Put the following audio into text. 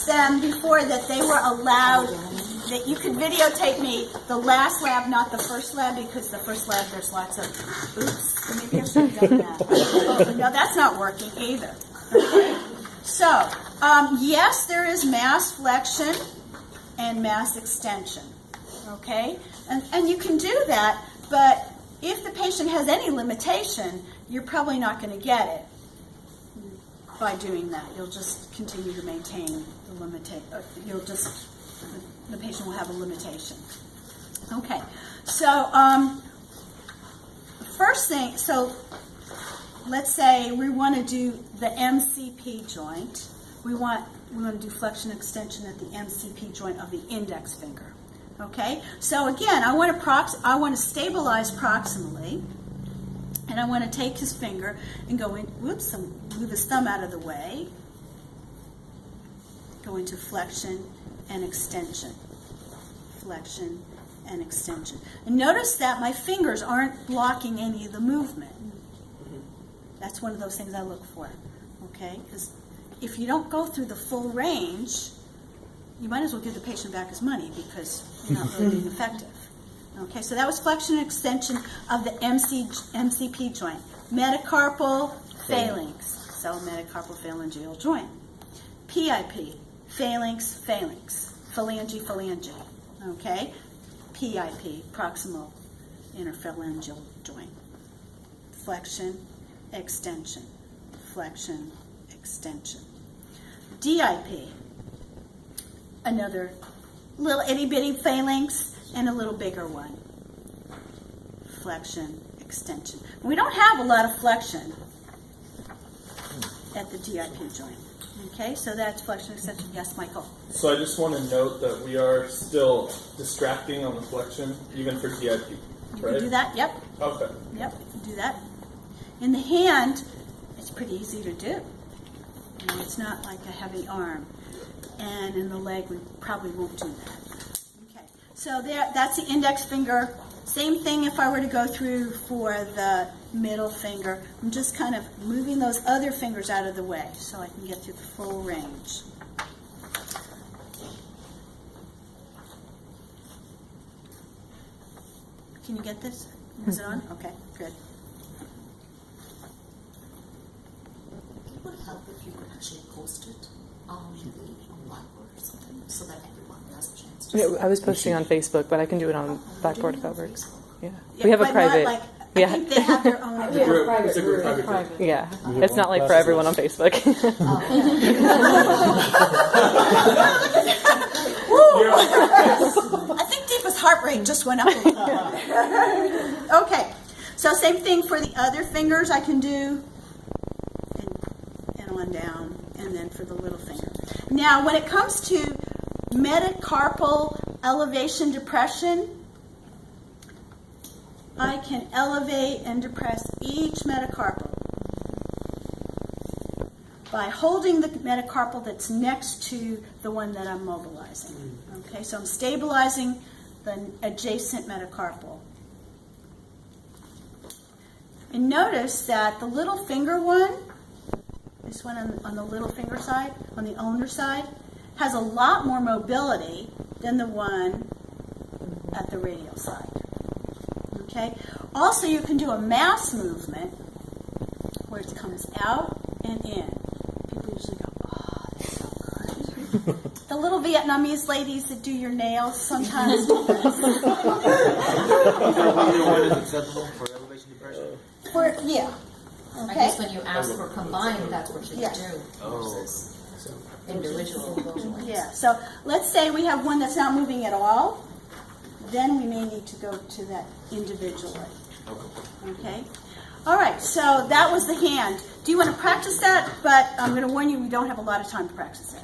them before that they were allowed, that you could videotape me the last lab, not the first lab, because the first lab there's lots of, oops, maybe I should have done that. Oh, no, that's not working either. Okay. So, yes, there is mass flexion and mass extension, okay? And you can do that, but if the patient has any limitation, you're probably not going to get it by doing that. You'll just continue to maintain the limitation. The patient will have a limitation. Okay, so first thing, so let's say we want to do the MCP joint. We want to do flexion extension at the MCP joint of the index finger. Okay, so again, I want to stabilize proximally, and I want to take his finger and go in. Whoops, move his thumb out of the way. Go into flexion and extension. Flexion and extension. And notice that my fingers aren't blocking any of the movement. That's one of those things I look for. Okay, because if you don't go through the full range, you might as well give the patient back his money because you're not really being effective. Okay, so that was flexion and extension of the MCP joint. Metacarpal phalanx, so metacarpal phalangeal joint. PIP, phalanx, phalanx, phalange, phalange. Okay, PIP, proximal interphalangeal joint. Flexion, extension, flexion, extension. DIP, another little itty bitty phalanx and a little bigger one. Flexion, extension. We don't have a lot of flexion at the DIP joint. Okay, so that's flexion, extension. Yes, Michael? So I just want to note that we are still distracting on the flexion, even for DIP, right? You can do that, yep. Okay. Yep, you can do that. In the hand, it's pretty easy to do. And it's not like a heavy arm. And in the leg, we probably won't do that. Okay, so that's the index finger. Same thing if I were to go through for the middle finger. I'm just kind of moving those other fingers out of the way so I can get through the full range. Can you get this? Is it on? Okay, good. It would help if you could actually post it on Blackboard or something so that everyone has a chance to see I was posting on Facebook, but I can do it on Blackboard if that works. Yeah, Yeah, we have a but private. Not like, I think they have their own It's a account. group. It's a group private group. Yeah, it's not like for everyone on Facebook. I think Deepa's heart rate just went up a little bit. Okay, so same thing for the other fingers I can do, and on down, and then for the little finger. Now, when it comes to metacarpal elevation depression, I can elevate and depress each metacarpal by holding the metacarpal that's next to the one that I'm mobilizing. Okay, so I'm stabilizing the adjacent metacarpal. And notice that the little finger one, this one on the little finger side, on the ulnar side, has a lot more mobility than the one at the radial side. Okay. Also, you can do a mass movement where it comes out and in. People usually go, "Oh, that's so good." The little Vietnamese ladies that do your nails sometimes do this. One is acceptable for elevation depression? Yeah. I Okay. guess when you ask for combined, that's what you Yes. do Oh. versus individual. Yeah. So let's say we have one that's not moving at all. Then we may need to go to that individually. Okay? All right, so that was the hand. Do you want to practice that? But I'm going to warn you, we don't have a lot of time to practice it.